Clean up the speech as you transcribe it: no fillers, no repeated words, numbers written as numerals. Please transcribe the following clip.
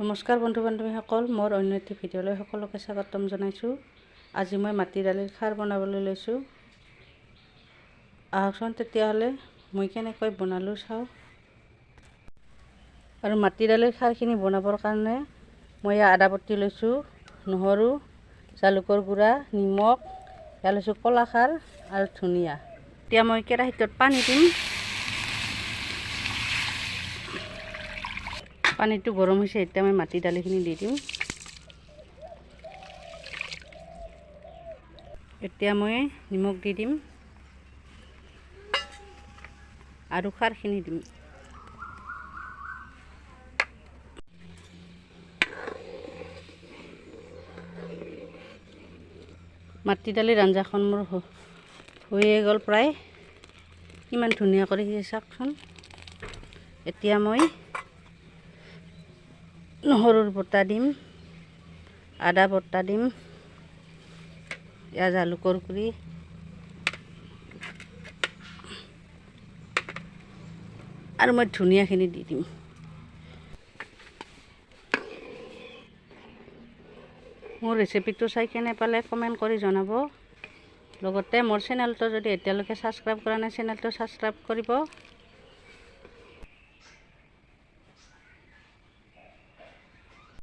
নমস্কাৰ বন্ধু বান্ধৱীসকল, মোৰ অন্য এটি ভিডিঅ'লৈ সকলোকে স্বাগতম জনাইছোঁ। আজি মই মাটি দালিৰ খাৰ বনাবলৈ লৈছোঁ। আহকচোন তেতিয়াহ'লে মই কেনেকৈ বনালোঁ চাওঁ। আৰু মাটি দালিৰ খাৰখিনি বনাবৰ কাৰণে মই আদা বটি লৈছোঁ, নহৰু, জালুকৰ গুড়া, নিমখ, এয়া লৈছোঁ কলা খাৰ আৰু ধনিয়া। এতিয়া মই কেৰাহীটোত পানী দিম। পানীটো গৰম হৈছে, এতিয়া মই মাটি দালিখিনি দি দিম। এতিয়া মই নিমখ দি দিম আৰু খাৰখিনি দিম। মাটি দালিৰ আঞ্জাখন মোৰ হৈয়ে গ'ল প্ৰায়। কিমান ধুনীয়া কৰি সিজাই চাওকচোন। এতিয়া মই নহৰুৰ বটা দিম, আদা বটা দিম, এয়া জালুকৰ গুড়ি, আৰু মই ধনিয়াখিনি দি দিম। মোৰ ৰেচিপিটো চাই কেনে পালে কমেণ্ট কৰি জনাব। লগতে মোৰ চেনেলটো যদি এতিয়ালৈকে ছাবস্ক্ৰাইব কৰা নাই, চেনেলটো ছাবস্ক্ৰাইব কৰিব।